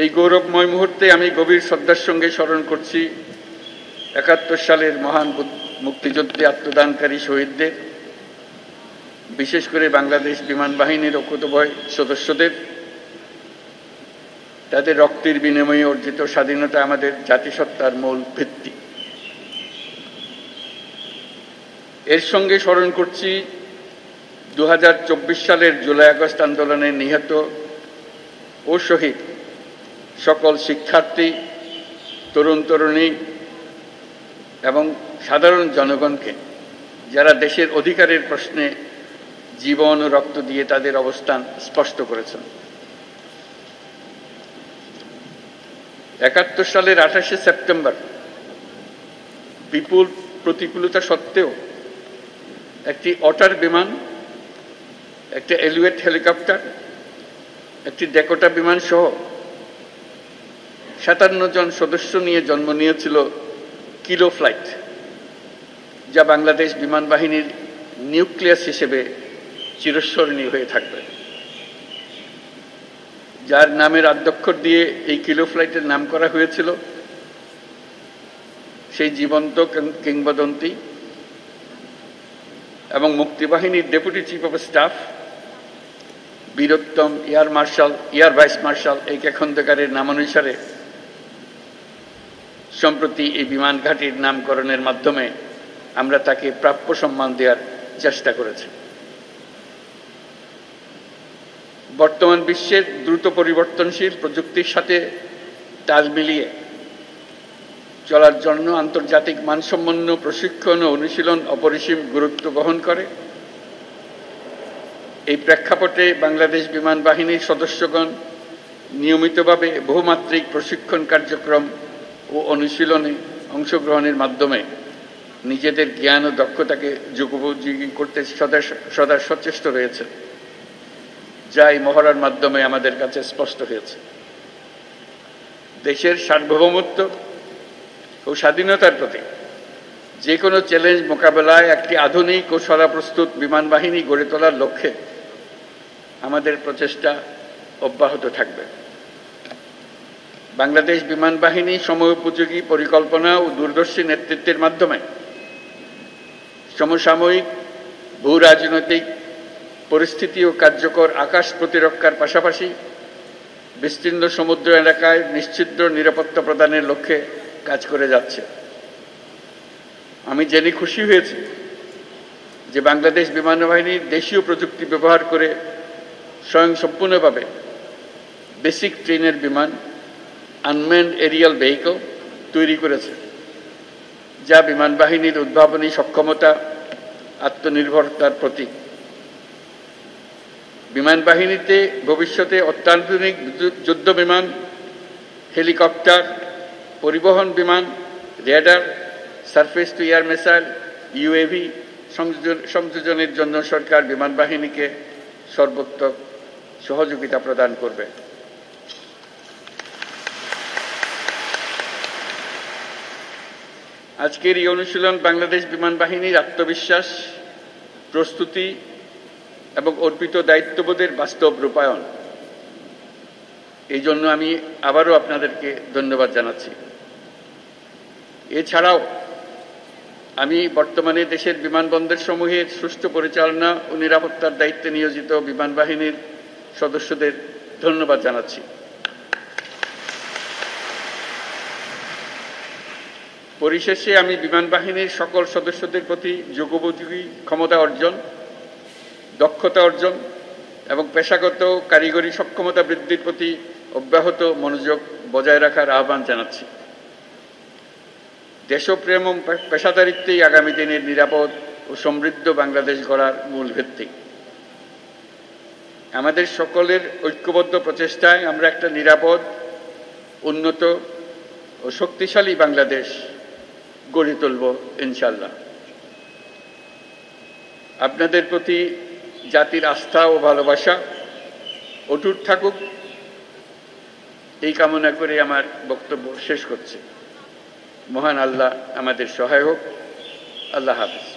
এই গৌরবময় মুহূর্তে আমি গভীর শ্রদ্ধার সঙ্গে স্মরণ করছি ৭১ সালের মহান মুক্তিযুদ্ধে আত্মদানকারী শহীদদের, বিশেষ করে বাংলাদেশ বিমান বাহিনীর অকুতোভয় সদস্যদের। তাদের রক্তের বিনিময়ে অর্জিত স্বাধীনতা আমাদের জাতিসত্তার মূল ভিত্তি। এর সঙ্গে স্মরণ করছি ২০২৪ সালের জুলাই আগস্ট আন্দোলনে নিহত ও শহীদ সকল শিক্ষার্থী, তরুণ তরুণী এবং সাধারণ জনগণকে, যারা দেশের অধিকারের প্রশ্নে জীবন ও রক্ত দিয়ে তাদের অবস্থান স্পষ্ট করেছেন। ৭১ সালের ২৮শে সেপ্টেম্বর বিপুল প্রতিকূলতা সত্ত্বেও একটি অটার বিমান, একটি এলিওয়েট হেলিকপ্টার, একটি ডেকোটা বিমান সহ ৫৭ জন সদস্য নিয়ে জন্ম নিয়েছিল কিলো ফ্লাইট, যা বাংলাদেশ বিমান বাহিনীর নিউক্লিয়াস হিসেবে চিরস্মরণীয় হয়ে থাকবে। যার নামের আদ্যক্ষর দিয়ে এই কিলো ফ্লাইটের নাম করা হয়েছিল, সেই জীবন্ত কিংবদন্তি এবং মুক্তিবাহিনীর ডেপুটি চিফ অফ স্টাফ বীরোত্তম এয়ার ভাইস মার্শাল এ.কে খন্দকারের নামানুসারে সম্প্রতি এই বিমান ঘাঁটির নামকরণের মাধ্যমে আমরা তাকে প্রাপ্য সম্মান দেওয়ার চেষ্টা করেছি। বর্তমান বিশ্বের দ্রুত পরিবর্তনশীল প্রযুক্তির সাথে তাল মিলিয়ে চলার জন্য আন্তর্জাতিক মানসম্পন্ন প্রশিক্ষণ ও অনুশীলন অপরিসীম গুরুত্ব বহন করে। এই প্রেক্ষাপটে বাংলাদেশ বিমান বাহিনীর সদস্যগণ নিয়মিতভাবে বহুমাত্রিক প্রশিক্ষণ কার্যক্রম ও অনুশীলনে অংশগ্রহণের মাধ্যমে নিজেদের জ্ঞান ও দক্ষতাকে যুগোপযোগী করতে সদা সচেষ্ট রয়েছে, যা এই মহড়ার মাধ্যমে আমাদের কাছে স্পষ্ট হয়েছে। দেশের সার্বভৌমত্ব ও স্বাধীনতার প্রতি যে কোনো চ্যালেঞ্জ মোকাবেলায় একটি আধুনিক ও সদাপ্রস্তুত বিমান বাহিনী গড়ে তোলার লক্ষ্যে আমাদের প্রচেষ্টা অব্যাহত থাকবে। বাংলাদেশ বিমান বাহিনী সময়োপযোগী পরিকল্পনা ও দূরদর্শী নেতৃত্বের মাধ্যমে সমসাময়িক ভূ রাজনৈতিক পরিস্থিতি ও কার্যকর আকাশ প্রতিরক্ষার পাশাপাশি বিস্তীর্ণ সমুদ্র এলাকায় নিশ্চিদ্র নিরাপত্তা প্রদানের লক্ষ্যে কাজ করে যাচ্ছে। আমি জেনে খুশি হয়েছি যে বাংলাদেশ বিমান বাহিনীর দেশীয় প্রযুক্তি ব্যবহার করে স্বয়ংসম্পূর্ণভাবে বেসিক ট্রেনের বিমান আনম্যান্ড এরিয়াল ভেহিকল তৈরি করেছে, যা বিমান বাহিনীর উদ্ভাবনী সক্ষমতা, আত্মনির্ভরতার প্রতীক। বিমান বাহিনীতে ভবিষ্যতে অত্যাধুনিক যুদ্ধ বিমান, হেলিকপ্টার, পরিবহন বিমান, radar, surface to air missile, UAV সংযোজনের জন্য সরকার বিমান বাহিনীকে সর্বোত্তম সহযোগিতা প্রদান করবে। আজকের এই অনুশীলন বাংলাদেশ বিমান বাহিনীর আত্মবিশ্বাস, প্রস্তুতি এবং অর্পিত দায়িত্ববোধের বাস্তব রূপায়ণ। এই জন্য আমি আবারও আপনাদেরকে ধন্যবাদ জানাচ্ছি। এছাড়াও আমি বর্তমানে দেশের বিমানবন্দর সমূহের সুষ্ঠু পরিচালনা ও নিরাপত্তার দায়িত্বে নিয়োজিত বিমান বাহিনীর সদস্যদের ধন্যবাদ জানাচ্ছি। পরিশেষে আমি বিমান বাহিনীর সকল সদস্যদের প্রতি যুগোপযোগী ক্ষমতা অর্জন, দক্ষতা অর্জন এবং পেশাগত কারিগরি সক্ষমতা বৃদ্ধির প্রতি অব্যাহত মনোযোগ বজায় রাখার আহ্বান জানাচ্ছি। দেশপ্রেম ও পেশাদারিত্বই আগামী দিনের নিরাপদ ও সমৃদ্ধ বাংলাদেশ গড়ার মূল ভিত্তি। আমাদের সকলের ঐক্যবদ্ধ প্রচেষ্টায় আমরা একটা নিরাপদ, উন্নত ও শক্তিশালী বাংলাদেশ গড়ে তুলব ইনশাআল্লাহ। আপনাদের প্রতি জাতির আস্থা ও ভালোবাসা অটুট থাকুক, এই কামনা করে আমার বক্তব্য শেষ করছি। মহান আল্লাহ আমাদের সহায় হোক। আল্লাহ হাফেজ।